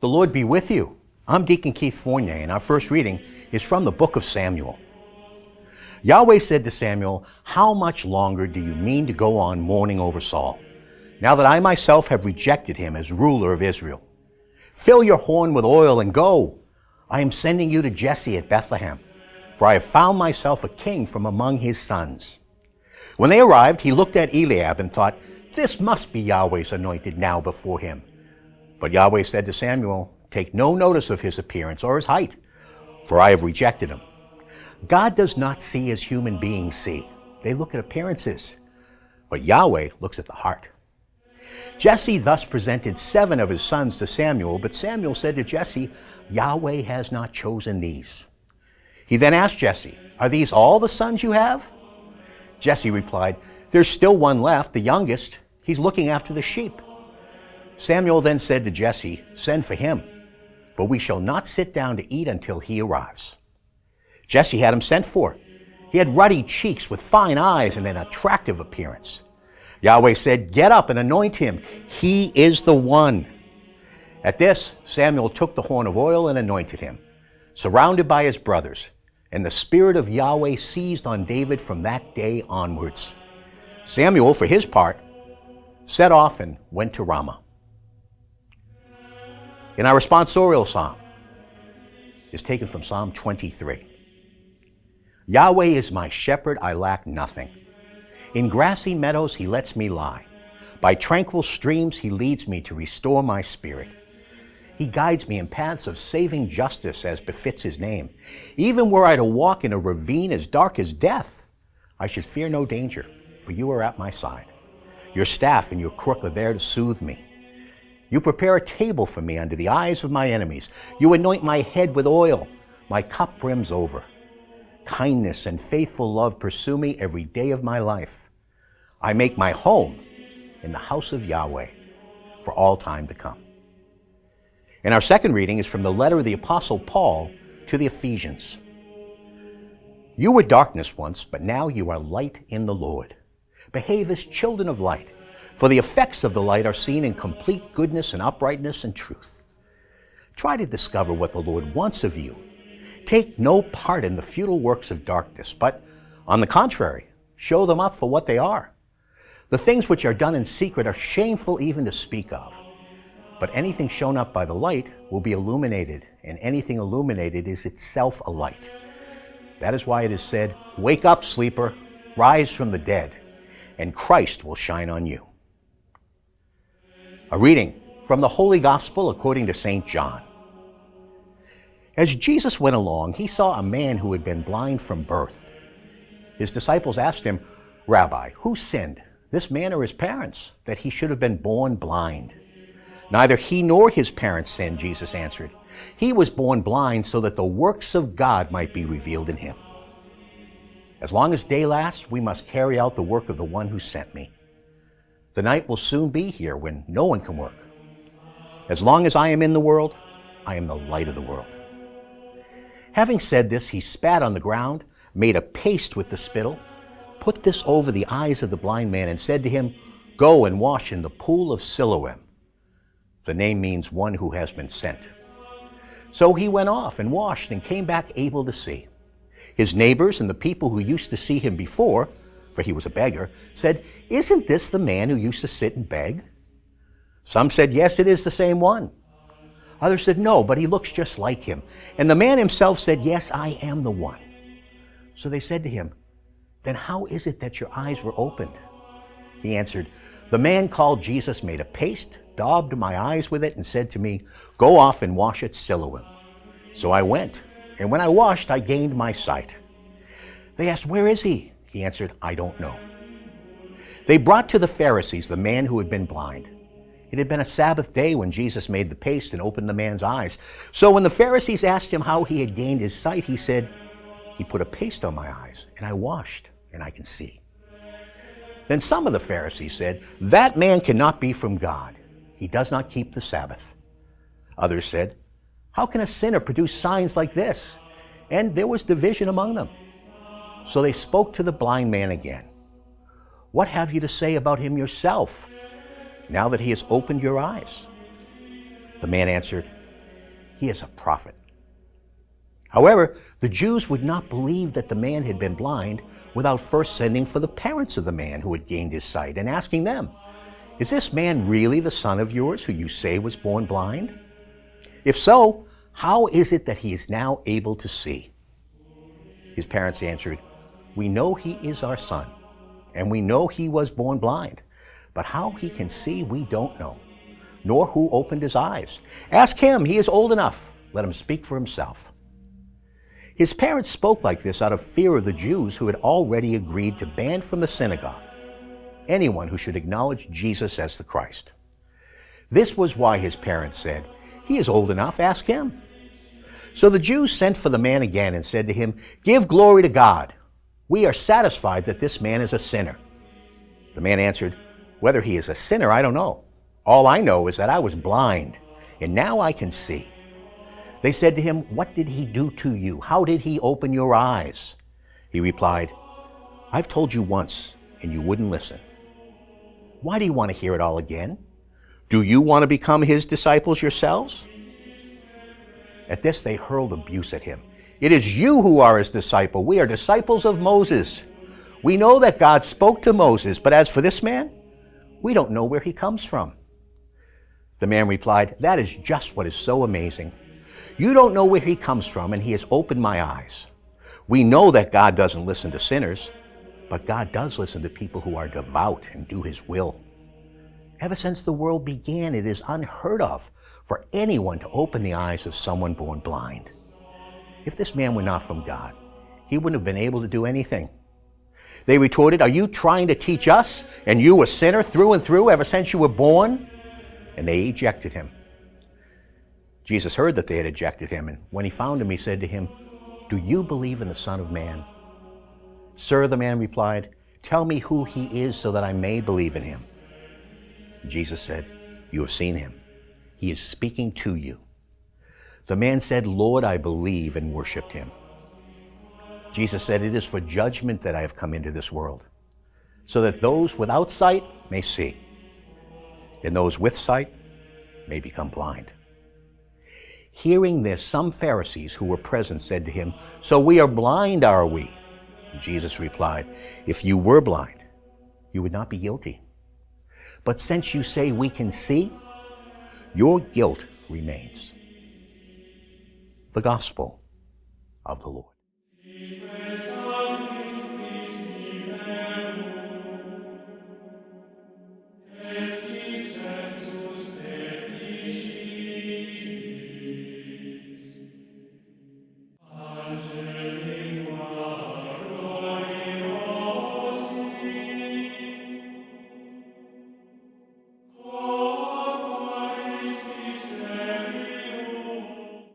The Lord be with you. I'm Deacon Keith Fournier, and our first reading is from the book of Samuel. Yahweh said to Samuel, "How much longer do you mean to go on mourning over Saul, now that I myself have rejected him as ruler of Israel? Fill your horn with oil and go. I am sending you to Jesse at Bethlehem, for I have found myself a king from among his sons." When they arrived, he looked at Eliab and thought, "This must be Yahweh's anointed now before him." But Yahweh said to Samuel, "Take no notice of his appearance or his height, for I have rejected him." God does not see as human beings see. They look at appearances, but Yahweh looks at the heart. Jesse thus presented 7 of his sons to Samuel, but Samuel said to Jesse, "Yahweh has not chosen these." He then asked Jesse, "Are these all the sons you have?" Jesse replied, "There's still one left, the youngest. He's looking after the sheep." Samuel then said to Jesse, "Send for him, for we shall not sit down to eat until he arrives." Jesse had him sent for. He had ruddy cheeks with fine eyes and an attractive appearance. Yahweh said, "Get up and anoint him. He is the one." At this, Samuel took the horn of oil and anointed him, surrounded by his brothers, and the Spirit of Yahweh seized on David from that day onwards. Samuel, for his part, set off and went to Ramah. In our responsorial psalm is taken from Psalm 23. Yahweh is my shepherd, I lack nothing. In grassy meadows he lets me lie. By tranquil streams he leads me to restore my spirit. He guides me in paths of saving justice as befits his name. Even were I to walk in a ravine as dark as death, I should fear no danger, for you are at my side. Your staff and your crook are there to soothe me. You prepare a table for me under the eyes of my enemies. You anoint my head with oil. My cup brims over. Kindness and faithful love pursue me every day of my life. I make my home in the house of Yahweh for all time to come. And our second reading is from the letter of the Apostle Paul to the Ephesians. You were darkness once, but now you are light in the Lord. Behave as children of light, for the effects of the light are seen in complete goodness and uprightness and truth. Try to discover what the Lord wants of you. Take no part in the futile works of darkness, but, on the contrary, show them up for what they are. The things which are done in secret are shameful even to speak of. But anything shown up by the light will be illuminated, and anything illuminated is itself a light. That is why it is said, "Wake up, sleeper, rise from the dead, and Christ will shine on you." A reading from the Holy Gospel according to St. John. As Jesus went along, he saw a man who had been blind from birth. His disciples asked him, "Rabbi, who sinned, this man or his parents, that he should have been born blind?" "Neither he nor his parents sinned," Jesus answered. "He was born blind so that the works of God might be revealed in him. As long as day lasts, we must carry out the work of the one who sent me. The night will soon be here when no one can work. As long as I am in the world, I am the light of the world." Having said this, he spat on the ground, made a paste with the spittle, put this over the eyes of the blind man, and said to him, "Go and wash in the pool of Siloam." The name means one who has been sent. So he went off and washed and came back able to see. His neighbors and the people who used to see him before, for he was a beggar, said, "Isn't this the man who used to sit and beg?" Some said, "Yes, it is the same one." Others said, "No, but he looks just like him." And the man himself said, "Yes, I am the one." So they said to him, "Then how is it that your eyes were opened?" He answered, "The man called Jesus made a paste, daubed my eyes with it, and said to me, 'Go off and wash at Siloam.' So I went, and when I washed, I gained my sight." They asked, "Where is he?" He answered, "I don't know." They brought to the Pharisees the man who had been blind. It had been a Sabbath day when Jesus made the paste and opened the man's eyes. So when the Pharisees asked him how he had gained his sight, he said, "He put a paste on my eyes, and I washed, and I can see." Then some of the Pharisees said, "That man cannot be from God. He does not keep the Sabbath." Others said, "How can a sinner produce signs like this?" And there was division among them. So they spoke to the blind man again. "What have you to say about him yourself, now that he has opened your eyes?" The man answered, he is a prophet. However, the Jews would not believe that the man had been blind without first sending for the parents of the man who had gained his sight and asking them, "Is this man really the son of yours who you say was born blind? If so, how is it that he is now able to see?" His parents answered, "We know he is our son, and we know he was born blind. But how he can see, we don't know, nor who opened his eyes. Ask him, he is old enough. Let him speak for himself." His parents spoke like this out of fear of the Jews who had already agreed to ban from the synagogue anyone who should acknowledge Jesus as the Christ. This was why his parents said, "He is old enough, ask him." So the Jews sent for the man again and said to him, "Give glory to God. We are satisfied that this man is a sinner." The man answered, "Whether he is a sinner, I don't know. All I know is that I was blind, and now I can see." They said to him, "What did he do to you? How did he open your eyes?" He replied, "I've told you once, and you wouldn't listen. Why do you want to hear it all again? Do you want to become his disciples yourselves?" At this they hurled abuse at him. "It is you who are his disciple. We are disciples of Moses. We know that God spoke to Moses, but as for this man, we don't know where he comes from." The man replied, "That is just what is so amazing. You don't know where he comes from, and he has opened my eyes. We know that God doesn't listen to sinners, but God does listen to people who are devout and do his will. Ever since the world began, it is unheard of for anyone to open the eyes of someone born blind. If this man were not from God, he wouldn't have been able to do anything." They retorted, "Are you trying to teach us, and you a sinner through and through ever since you were born?" And they ejected him. Jesus heard that they had ejected him, and when he found him, he said to him, "Do you believe in the Son of Man?" "Sir," the man replied, "tell me who he is so that I may believe in him." Jesus said, "You have seen him. He is speaking to you." The man said, "Lord, I believe," and worshiped him. Jesus said, "It is for judgment that I have come into this world, so that those without sight may see, and those with sight may become blind." Hearing this, some Pharisees who were present said to him, "So we are blind, are we?" Jesus replied, "If you were blind, you would not be guilty. But since you say we can see, your guilt remains." The Gospel of the Lord.